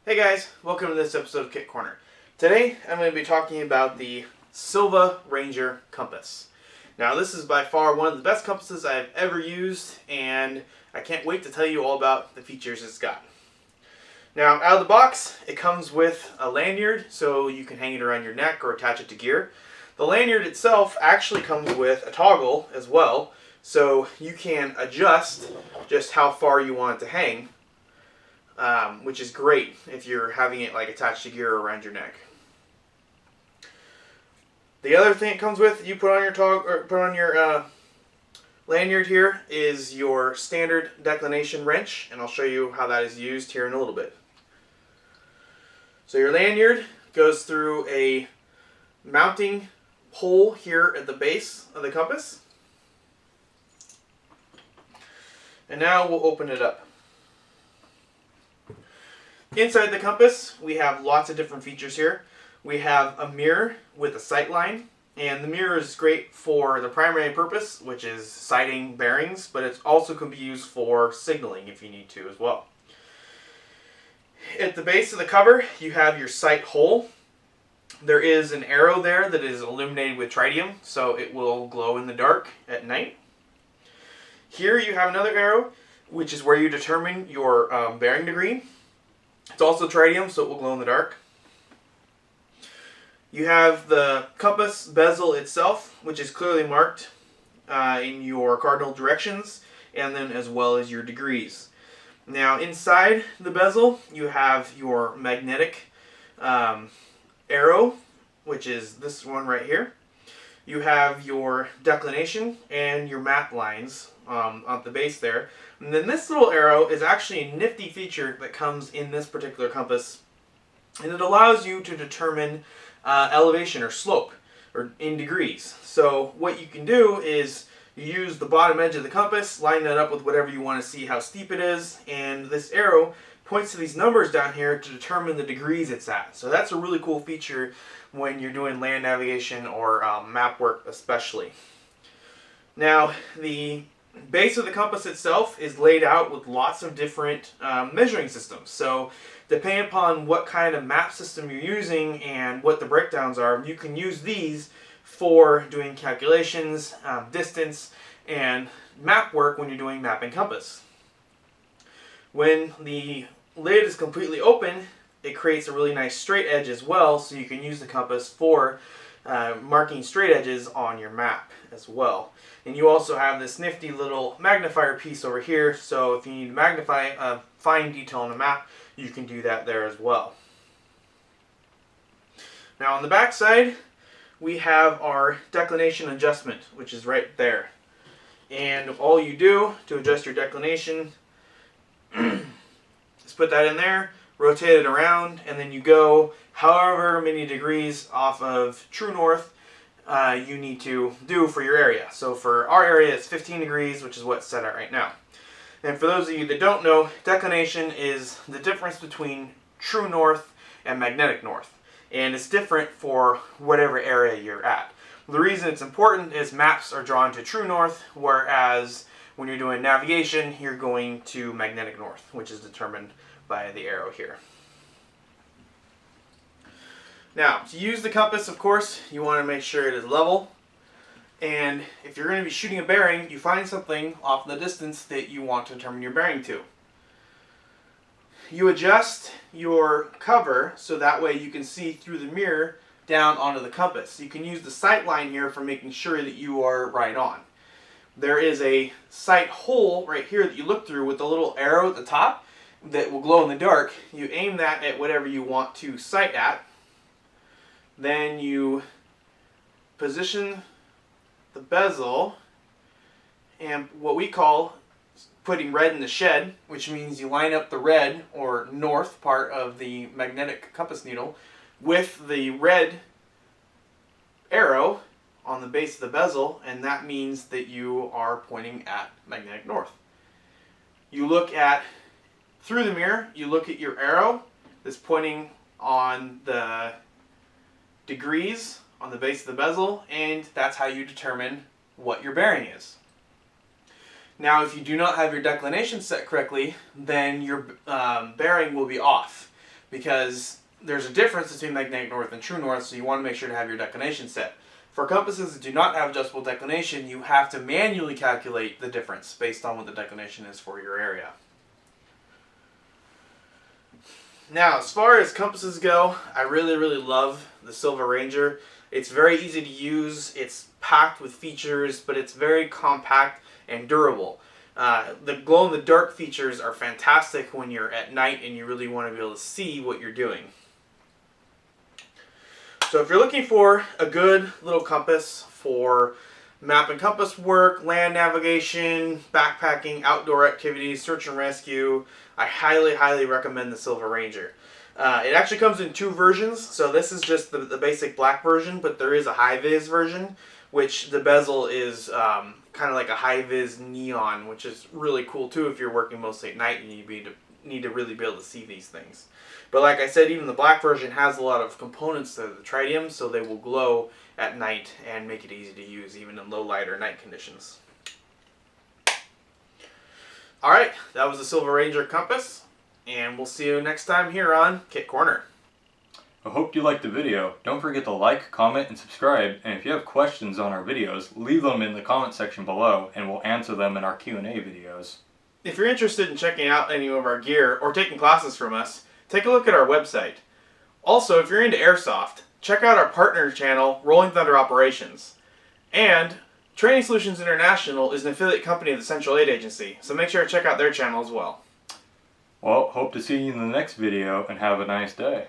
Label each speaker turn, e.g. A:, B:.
A: Hey guys, welcome to this episode of Kit Corner. Today I'm going to be talking about the Silva Ranger compass. Now this is by far one of the best compasses I've ever used, and I can't wait to tell you all about the features it's got. Now out of the box it comes with a lanyard so you can hang it around your neck or attach it to gear. The lanyard itself actually comes with a toggle as well, so you can adjust just how far you want it to hang. Which is great if you're having it like attached to gear around your neck. The other thing it comes with, you put on your lanyard here, is your standard declination wrench, and I'll show you how that is used here in a little bit. So your lanyard goes through a mounting hole here at the base of the compass, and now we'll open it up. Inside the compass, we have lots of different features here. We have a mirror with a sight line, and the mirror is great for the primary purpose, which is sighting bearings, but it also can be used for signaling if you need to as well. At the base of the cover, you have your sight hole. There is an arrow there that is illuminated with tritium, so it will glow in the dark at night. Here you have another arrow, which is where you determine your bearing degree. It's also tritium, so it will glow in the dark. You have the compass bezel itself, which is clearly marked in your cardinal directions, and then as well as your degrees. Now inside the bezel, you have your magnetic arrow, which is this one right here. You have your declination and your map lines at the base there. And then this little arrow is actually a nifty feature that comes in this particular compass, and it allows you to determine elevation or slope or in degrees. So what you can do is you use the bottom edge of the compass, line that up with whatever you want to see how steep it is, and this arrow points to these numbers down here to determine the degrees it's at. So that's a really cool feature when you're doing land navigation or map work especially. Now the base of the compass itself is laid out with lots of different measuring systems. So depending upon what kind of map system you're using and what the breakdowns are, you can use these for doing calculations, distance, and map work when you're doing map and compass. When the lid is completely open, it creates a really nice straight edge as well, so you can use the compass for marking straight edges on your map as well. And you also have this nifty little magnifier piece over here, so if you need to magnify a fine detail on a map, you can do that there as well. Now on the back side, we have our declination adjustment, which is right there. And all you do to adjust your declination is put that in there, rotate it around, and then you go however many degrees off of true north you need to do for your area. So for our area it's 15 degrees, which is what's set at right now. And for those of you that don't know, declination is the difference between true north and magnetic north. And it's different for whatever area you're at. The reason it's important is maps are drawn to true north, whereas when you're doing navigation, you're going to magnetic north, which is determined by the arrow here. Now, to use the compass, of course, you want to make sure it is level. And if you're going to be shooting a bearing, you find something off the distance that you want to determine your bearing to. You adjust your cover so that way you can see through the mirror down onto the compass. You can use the sight line here for making sure that you are right on. There is a sight hole right here that you look through with a little arrow at the top that will glow in the dark. You aim that at whatever you want to sight at. Then you position the bezel and what we call putting red in the shed, which means you line up the red or north part of the magnetic compass needle with the red arrow on the base of the bezel, and that means that you are pointing at magnetic north. You look at, through the mirror, you look at your arrow that's pointing on the degrees on the base of the bezel, and that's how you determine what your bearing is. Now, if you do not have your declination set correctly, then your bearing will be off, because there's a difference between magnetic north and true north, so you want to make sure to have your declination set. For compasses that do not have adjustable declination, you have to manually calculate the difference based on what the declination is for your area. Now, as far as compasses go, I really love the Silva Ranger. It's very easy to use, it's packed with features, but it's very compact and durable. The glow-in-the-dark features are fantastic when you're at night and you really want to be able to see what you're doing. So if you're looking for a good little compass for map and compass work, land navigation, backpacking, outdoor activities, search and rescue, I highly recommend the Silva Ranger. It actually comes in 2 versions, so this is just the basic black version, but there is a high-vis version, which the bezel is kind of like a high-vis neon, which is really cool too if you're working mostly at night and you need to really be able to see these things. But like I said, even the black version has a lot of components to the tritium, so they will glow at night and make it easy to use even in low light or night conditions. Alright, that was the Silva Ranger compass, and we'll see you next time here on Kit Corner.
B: I hope you liked the video. Don't forget to like, comment, and subscribe, and if you have questions on our videos, leave them in the comment section below and we'll answer them in our Q&A videos.
A: If you're interested in checking out any of our gear or taking classes from us, take a look at our website. Also, if you're into airsoft, check out our partner channel, Rolling Thunder Operations. And Training Solutions International is an affiliate company of the Central Aid Agency, so make sure to check out their channel as well.
B: Well, hope to see you in the next video and have a nice day.